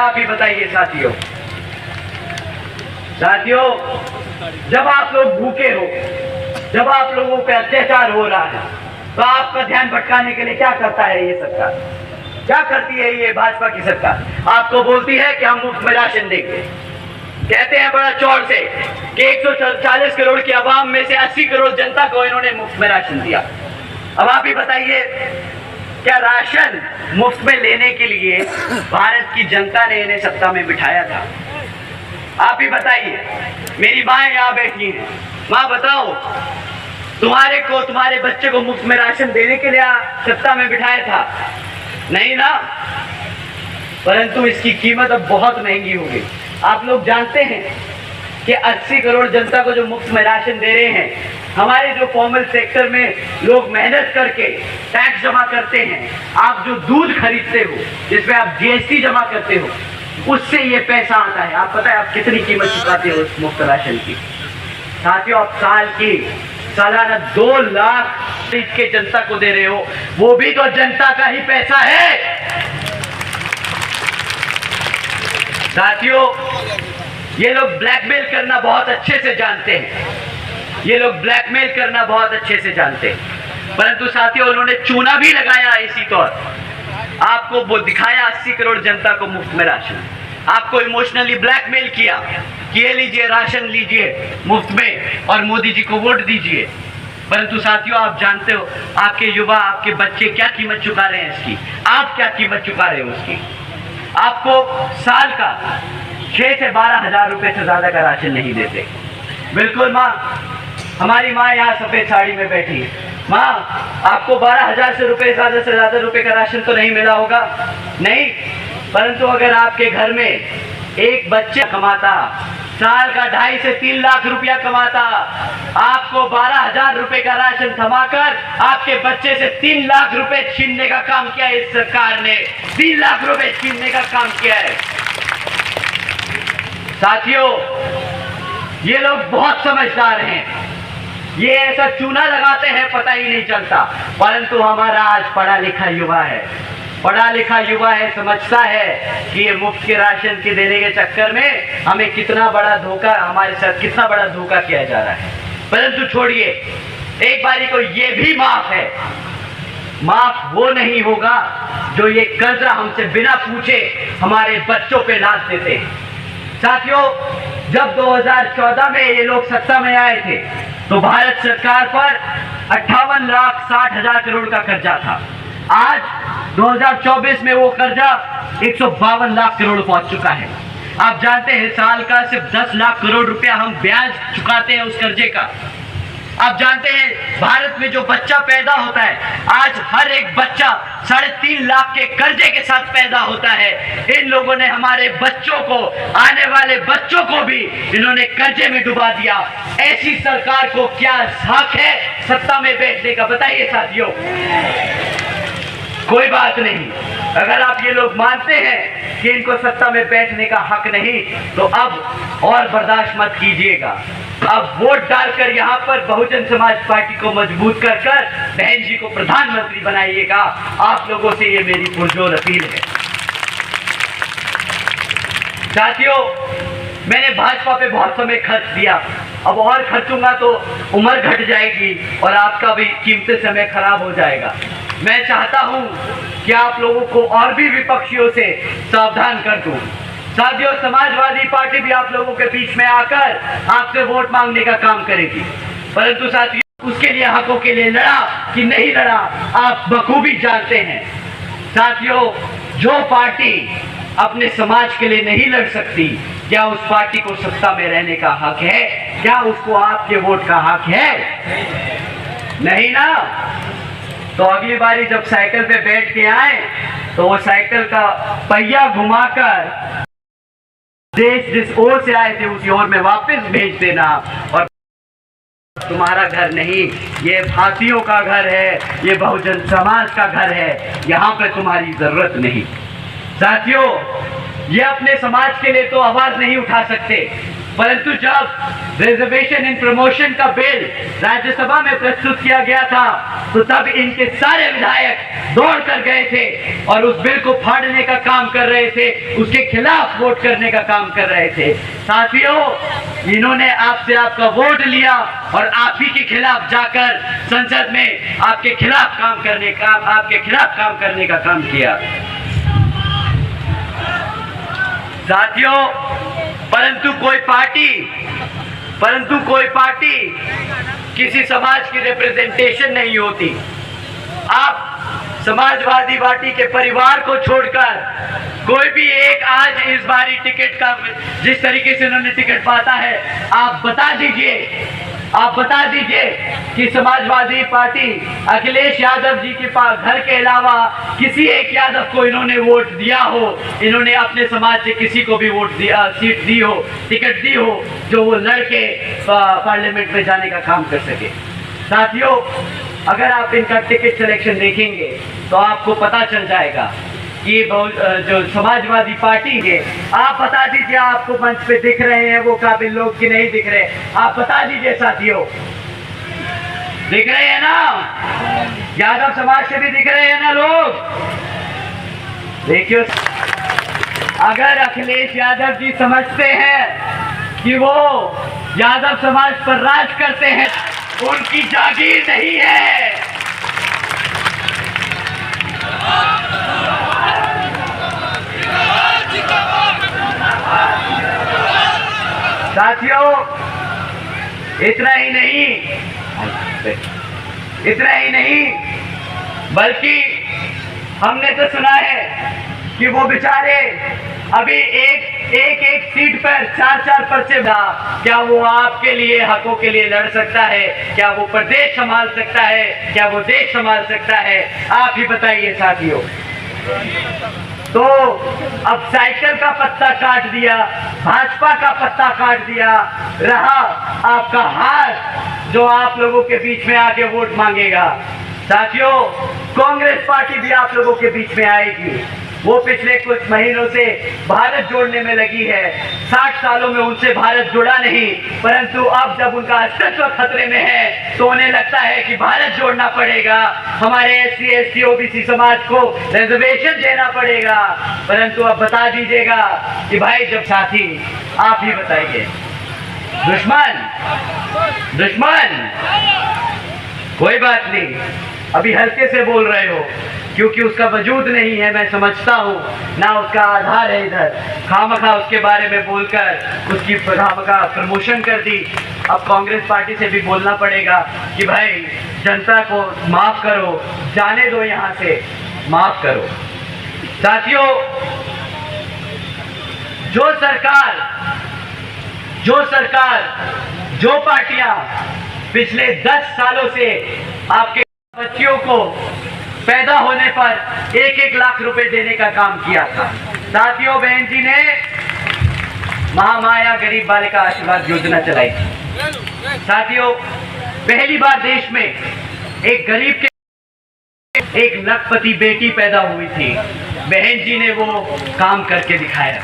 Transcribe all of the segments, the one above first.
आप ही बताइए साथियों। जब आप लोग भूखे हो, जब आप लोगों पे अत्याचार हो रहा है, तो आपका ध्यान भटकाने के लिए क्या करता है ये सरकार? क्या करती है ये भाजपा की सरकार? आपको बोलती है कि हम मुफ्त में राशन देंगे, कहते हैं बड़ा चौड़ से कि 140 करोड़ की आवाम में से 80 करोड़ जनता को इन्होंने मुफ्त में राशन दिया। अब आप ही बताइए, क्या राशन मुफ्त में लेने के लिए भारत की जनता ने इन्हें सत्ता में बिठाया था? आप ही बताइए। मेरी माँ यहाँ बैठी है, माँ बताओ, तुम्हारे बच्चे को मुफ्त में राशन देने के लिए सत्ता में बिठाया था? नहीं ना। परंतु इसकी कीमत अब बहुत महंगी होगी। आप लोग जानते हैं कि 80 करोड़ जनता को जो मुफ्त में राशन दे रहे हैं, हमारे जो फॉर्मल सेक्टर में लोग मेहनत करके टैक्स जमा करते हैं, आप जो दूध खरीदते हो, जिसमें आप जीएसटी जमा करते हो, उससे ये पैसा आता है। आप पता है आप कितनी कीमत चुकाते हो उस मुफ्त राशन की? साथियों, आप सालाना 2 लाख के जनता को दे रहे हो, वो भी तो जनता का ही पैसा है। साथियों, ये लोग ब्लैकमेल करना बहुत अच्छे से जानते हैं, ये लोग ब्लैकमेल करना बहुत अच्छे से जानते हैं। परंतु साथियों, उन्होंने चूना भी लगाया इसी तौर, आपको वो दिखाया 80 करोड़ जनता को मुफ्त में राशन, आपको इमोशनली ब्लैकमेल किया कि ये लीजिए राशन लीजिए मुफ्त में और मोदी जी को वोट दीजिए। परंतु साथियों, आप जानते हो आपके युवा, आपके बच्चे क्या कीमत चुका रहे हैं इसकी? आप क्या कीमत चुका रहे हो उसकी? आपको साल का 6 से 12 हजार रुपए से ज्यादा का राशन नहीं देते। बिल्कुल माँ, हमारी माँ यहाँ सफेद साड़ी में बैठी है। माँ, आपको 12,000 से ज्यादा रुपए का राशन तो नहीं मिला होगा? नहीं। परंतु अगर आपके घर में एक बच्चा कमाता, साल का 2.5 से 3 लाख रुपया कमाता, आपको 12,000 रुपए का राशन थमाकर आपके बच्चे से 3 लाख रुपए छीनने का काम किया है इस सरकार ने। 3 लाख रुपए छीनने का काम किया है। साथियों, ये लोग बहुत समझदार हैं, ये ऐसा चूना लगाते हैं पता ही नहीं चलता। परंतु हमारा आज पढ़ा लिखा युवा है, पढ़ा लिखा युवा है, समझता है कि ये मुफ्त के राशन के देने के चक्कर में हमें कितना बड़ा धोखा, हमारे साथ कितना बड़ा धोखा किया जा रहा है। परंतु छोड़िए, एक बारी को ये भी माफ है, माफ वो नहीं होगा जो ये कर्जा हमसे बिना पूछे हमारे बच्चों पे लाद देते हैं। साथियों, जब 2014 में ये लोग सत्ता में आए थे तो भारत सरकार पर 58,60,000 करोड़ का कर्जा था। आज 2024 में वो कर्जा 152 लाख करोड़ पहुंच चुका है। आप जानते हैं साल का सिर्फ 10 लाख करोड़ रुपया हम ब्याज चुकाते हैं उस कर्जे का। आप जानते हैं भारत में जो बच्चा पैदा होता है, आज हर एक बच्चा 3.5 लाख के कर्जे के साथ पैदा होता है। इन लोगों ने हमारे बच्चों को, आने वाले बच्चों को भी इन्होंने कर्जे में डुबा दिया। ऐसी सरकार को क्या हक है सत्ता में बैठने का? बताइए साथियों। कोई बात नहीं, अगर आप ये लोग मानते हैं कि इनको सत्ता में बैठने का हक नहीं, तो अब और बर्दाश्त मत कीजिएगा। अब वोट डालकर यहाँ पर बहुजन समाज पार्टी को मजबूत कर बहन जी को प्रधानमंत्री बनाइएगा। आप लोगों से ये मेरी पुरजोर अपील है। साथियों, मैंने भाजपा पे बहुत समय खर्च दिया, अब और खर्चूंगा तो उम्र घट जाएगी और आपका भी कीमती समय खराब हो जाएगा। मैं चाहता हूं कि आप लोगों को और भी विपक्षियों से सावधान कर दूं। साथियों, समाजवादी पार्टी भी आप लोगों के बीच में आकर आपसे वोट मांगने का काम करेगी। परंतु साथियों, उसके लिए हकों के लिए लड़ा कि नहीं लड़ा आप बखूबी जानते हैं। साथियों, जो पार्टी अपने समाज के लिए नहीं लड़ सकती, क्या उस पार्टी को सत्ता में रहने का हक है? क्या उसको आपके वोट का हक है? नहीं ना। तो अगली बारी जब साइकिल पे बैठ के आए तो वो साइकिल का पहिया घुमाकर देश जिस ओर से आए थे उसी ओर में वापस भेज देना। और तुम्हारा घर नहीं, ये भारतीयों का घर है, ये बहुजन समाज का घर है, यहाँ पे तुम्हारी जरूरत नहीं। साथियों, ये अपने समाज के लिए तो आवाज नहीं उठा सकते, परंतु जब रिजर्वेशन इन प्रमोशन का बिल राज्यसभा में प्रस्तुत किया गया था तो तब इनके सारे विधायक दौड़ कर गए थे और उस बिल को फाड़ने का काम कर रहे थे, उसके खिलाफ वोट करने का काम कर रहे थे। साथियों, इन्होंने आपसे आपका वोट लिया और आप ही के खिलाफ जाकर संसद में आपके खिलाफ काम करने का काम किया। साथियों, परंतु कोई पार्टी किसी समाज की रिप्रेजेंटेशन नहीं होती। आप समाजवादी पार्टी के परिवार को छोड़कर कोई भी एक आज इस बारी टिकट का जिस तरीके से उन्होंने टिकट पाता है, आप बता दीजिए कि समाजवादी पार्टी अखिलेश यादव जी के पास घर के अलावा किसी एक यादव को इन्होंने वोट दिया हो, इन्होंने अपने समाज से किसी को भी वोट दिया, सीट दी हो, टिकट दी हो जो वो लड़के पार्लियामेंट में जाने का काम कर सके। साथियों, अगर आप इनका टिकट सिलेक्शन देखेंगे तो आपको पता चल जाएगा कि जो समाजवादी पार्टी है, आप बता दीजिए आपको मंच पे दिख रहे हैं वो काबिल लोग कि नहीं दिख रहे, आप बता दीजिए साथियों। दिख रहे हैं ना? यादव समाज से भी दिख रहे हैं ना लोग? देखिए, अगर अखिलेश यादव जी समझते हैं कि वो यादव समाज पर राज करते हैं, उनकी जागीर नहीं है। साथियों, इतना ही नहीं बल्कि हमने तो सुना है कि वो बेचारे अभी एक सीट पर 4 पर्चे क्या वो आपके लिए, हकों के लिए लड़ सकता है? क्या वो प्रदेश संभाल सकता है? क्या वो देश संभाल सकता है? आप ही बताइए साथियों। तो अब साइकिल का पत्ता काट दिया, भाजपा का पत्ता काट दिया, रहा आपका हाथ जो आप लोगों के बीच में आके वोट मांगेगा। साथियों, कांग्रेस पार्टी भी आप लोगों के बीच में आएगी। वो पिछले कुछ महीनों से भारत जोड़ने में लगी है। 60 सालों में उनसे भारत जुड़ा नहीं, परंतु अब जब उनका अस्तित्व खतरे में है तो उन्हें लगता है कि भारत जोड़ना पड़ेगा, हमारे SC ST OBC समाज को रिजर्वेशन देना पड़ेगा। परंतु अब बता दीजिएगा कि भाई, जब साथी आप ही बताइए, दुश्मन कोई बात नहीं, अभी हल्के से बोल रहे हो क्योंकि उसका वजूद नहीं है, मैं समझता हूँ, ना उसका आधार है इधर। खामखा उसके बारे में बोलकर उसकी खामखा प्रमोशन कर दी। अब कांग्रेस पार्टी से भी बोलना पड़ेगा कि भाई, जनता को माफ करो, जाने दो यहाँ से, माफ करो। साथियों, जो पार्टियां पिछले 10 सालों से आपके बच्चियों को पैदा होने पर 1-1 लाख रुपए देने का काम किया था, साथियों, बहन जी ने महामाया गरीब बालिका आशीर्वाद योजना चलाई थी। साथियों, पहली बार देश में एक गरीब के एक लखपति बेटी पैदा हुई थी। बहन जी ने वो काम करके दिखाया।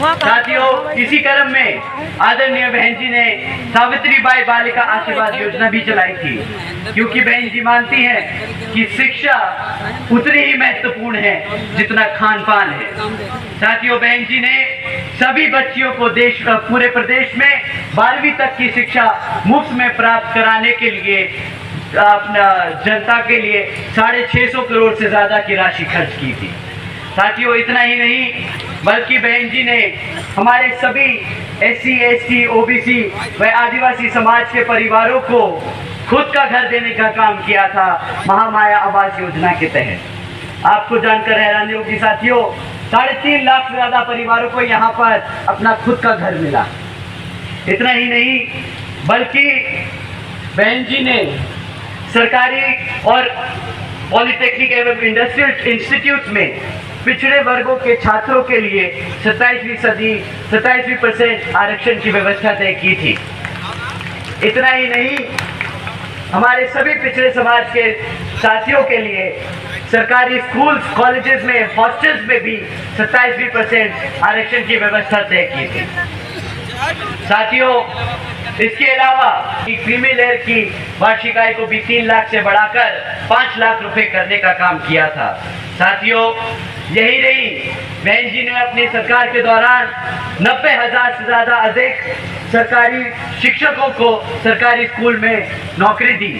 साथियों, इसी क्रम में आदरणीय बहन जी ने सावित्रीबाई बालिका आशीर्वाद योजना भी चलाई थी, क्योंकि बहन जी मानती हैं कि शिक्षा उतनी ही महत्वपूर्ण है जितना खान पान है। साथियों, बहन जी ने सभी बच्चियों को पूरे प्रदेश में 12वीं तक की शिक्षा मुफ्त में प्राप्त कराने के लिए अपना जनता के लिए 650 करोड़ से ज्यादा की राशि खर्च की थी। साथियों, इतना ही नहीं बल्कि बहन जी ने हमारे सभी SC ST OBC व आदिवासी समाज के परिवारों को खुद का घर देने का काम किया था महामाया आवास योजना के तहत। आपको जानकर हैरानी होगी साथियों, 3.5 लाख से ज्यादा परिवारों को यहाँ पर अपना खुद का घर मिला। इतना ही नहीं बल्कि बहन जी ने सरकारी और पॉलिटेक्निक एवं इंडस्ट्रियल इंस्टीट्यूट में पिछड़े वर्गों के छात्रों के लिए 27% आरक्षण की व्यवस्था तय की थी। इतना ही नहीं, हमारे सभी पिछड़े समाज के साथियों के लिए सरकारी स्कूल्स, कॉलेजेस में, हॉस्टल्स में भी 27% आरक्षण की व्यवस्था तय की थी। साथियों, इसके अलावा क्रीमी लेयर की वार्षिक आय को भी 3 लाख से बढ़ाकर 5 लाख रुपए करने का काम किया था। साथियों, यही नहीं, बहन जी ने अपनी सरकार के दौरान 90,000 से ज्यादा अधिक सरकारी शिक्षकों को सरकारी स्कूल में नौकरी दी,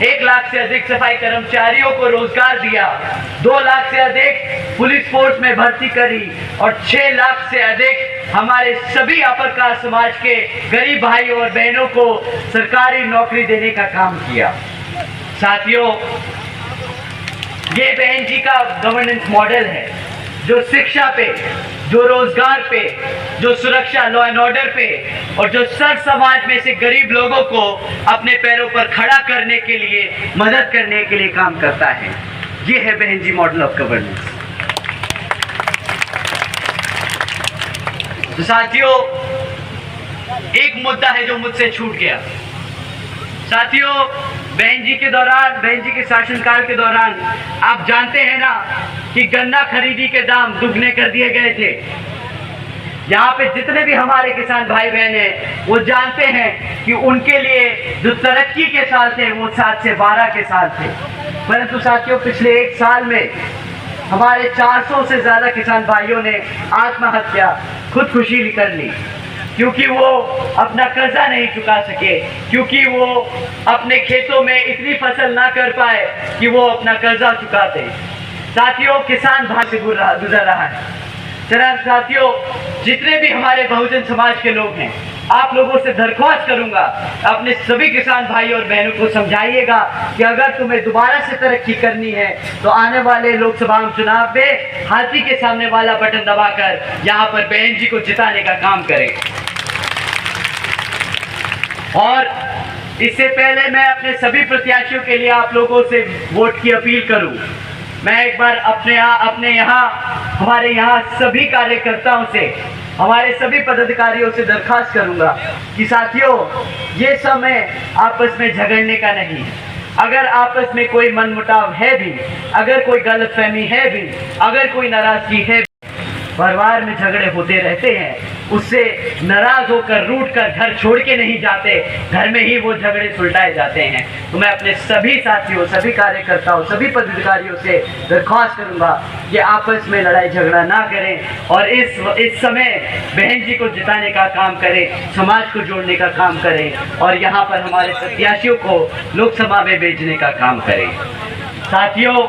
1 लाख से अधिक सफाई कर्मचारियों को रोजगार दिया, 2 लाख से अधिक पुलिस फोर्स में भर्ती करी और 6 लाख से अधिक हमारे सभी अपर कास्ट समाज के गरीब भाइयों और बहनों को सरकारी नौकरी देने का काम किया। साथियों, ये बहन जी का गवर्नेंस मॉडल है, जो शिक्षा पे, जो रोजगार पे, जो सुरक्षा, लॉ एंड ऑर्डर पे और जो सर समाज में से गरीब लोगों को अपने पैरों पर खड़ा करने के लिए, मदद करने के लिए काम करता है। ये है बहन जी मॉडल ऑफ गवर्नेंस। तो साथियों, एक मुद्दा है जो मुझसे छूट गया। साथियों, बहन जी के दौरान, बहन जी के शासनकाल के दौरान आप जानते हैं ना कि गन्ना खरीदी के दाम दुगने कर दिए गए थे। यहाँ पे जितने भी हमारे किसान भाई बहन हैं वो जानते हैं कि उनके लिए जो तरक्की के साल थे वो 7 से 12 के साल थे। परंतु साथियों, पिछले 1 साल में हमारे 400 से ज्यादा किसान भाइयों ने आत्महत्या, खुदकुशी कर ली, क्योंकि वो अपना कर्जा नहीं चुका सके, क्योंकि वो अपने खेतों में इतनी फसल ना कर पाए कि वो अपना कर्जा चुकाते। साथियों, किसान भाई से गुजर रहा है। चला साथियों, जितने भी हमारे बहुजन समाज के लोग हैं, आप लोगों से दरख्वास्त करूंगा, अपने सभी किसान भाई और बहनों को समझाइएगा कि अगर तुम्हें दोबारा से तरक्की करनी है तो आने वाले लोकसभा चुनाव में हाथी के सामने वाला बटन दबाकर यहाँ पर बहन जी को जिताने का काम करें। और इससे पहले मैं अपने सभी प्रत्याशियों के लिए आप लोगों से वोट की अपील करूं, मैं एक बार हमारे यहाँ सभी कार्यकर्ताओं से, हमारे सभी पदाधिकारियों से दरखास्त करूंगा कि साथियों, ये समय आपस में झगड़ने का नहीं है। अगर आपस में कोई मनमुटाव है भी, अगर कोई गलतफहमी है भी, अगर कोई नाराजगी है, परिवार में झगड़े होते रहते हैं, उससे नाराज होकर, रूठ कर घर छोड़ के नहीं जाते, घर में ही वो झगड़े सुलटाए जाते हैं। तो मैं अपने सभी साथियों, सभी कार्यकर्ताओं, सभी पदाधिकारियों से दरख्वास्त करूंगा कि आपस में लड़ाई झगड़ा ना करें और इस समय बहन जी को जिताने का काम करें, समाज को जोड़ने का काम करें और यहाँ पर हमारे प्रत्याशियों को लोकसभा में भेजने का काम करें। साथियों,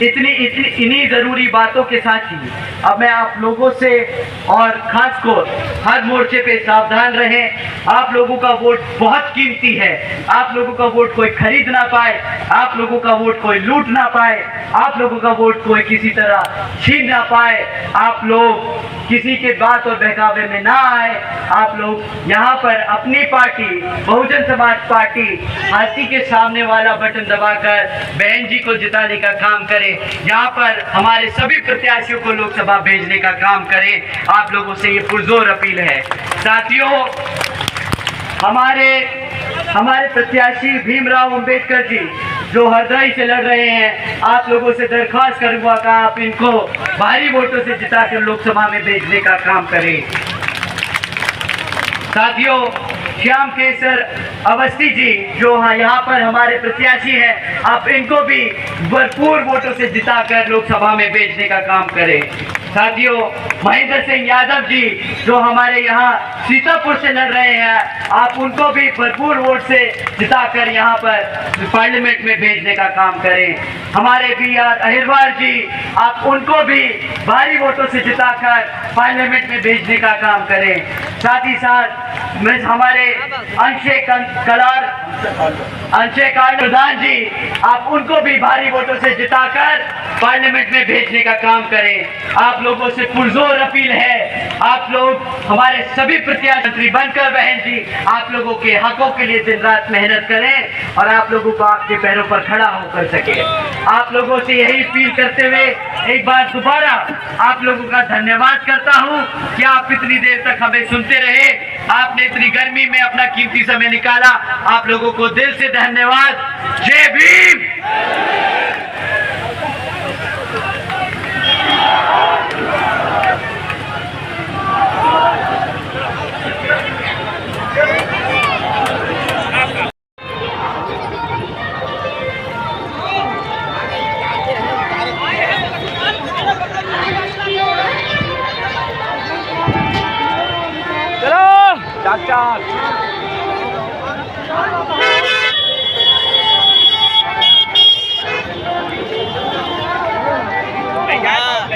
इन्हीं जरूरी बातों के साथ ही अब मैं आप लोगों से और खास को हर मोर्चे पे सावधान रहें। आप लोगों का वोट बहुत कीमती है, आप लोगों का वोट कोई खरीद ना पाए, आप लोगों का वोट कोई लूट ना पाए, आप लोगों का वोट कोई किसी तरह छीन ना पाए, आप लोग किसी के बात और बहकावे में ना आए। आप लोग यहाँ पर अपनी पार्टी, बहुजन समाज पार्टी, हाथी के सामने वाला बटन दबाकर बहन जी को जिताने का काम करें। यहाँ पर हमारे सभी प्रत्याशियों को लोकसभा भेजने का काम करें। आप लोगों से ये पुरजोर अपील है। साथियों, हमारे प्रत्याशी भीमराव अंबेडकर जी जो हरदोई से लड़ रहे हैं, आप लोगों से दरख्वास्त करूंगा कि आप इनको भारी वोटों से जिताकर लोकसभा में भेजने का काम करें। साथियों, श्याम केसर अवस्थी जी जो यहाँ पर हमारे प्रत्याशी हैं, आप इनको भी भरपूर वोटों से जिताकर लोकसभा में भेजने का काम करें। साथियों, महेंद्र सिंह यादव जी जो हमारे यहाँ सीतापुर से लड़ रहे हैं, आप उनको भी भरपूर वोट से जिताकर यहाँ पर पार्लियामेंट में भेजने का काम करें। हमारे BR अहिरवार जी, आप उनको भी भारी वोटों से जिताकर पार्लियामेंट में भेजने का काम करें। साथ ही साथ हमारे अंशे कार प्रधान जी, आप उनको भी भारी वोटों से जिताकर पार्लियामेंट में भेजने का काम करें। आप लोगों से पुरजोर अपील है, आप लोग हमारे सभी प्रत्याशी बनकर बहन जी आप लोगों के हकों के लिए दिन रात मेहनत करें और आप लोगों को आपके पैरों पर खड़ा होकर सके। आप लोगों से यही अपील करते हुए एक बार दोबारा आप लोगों का धन्यवाद करता हूं कि आप इतनी देर तक हमें सुनते रहे, आपने इतनी गर्मी में अपना कीमती समय निकाला। आप लोगों को दिल से धन्यवाद। जय भीम। हाँ।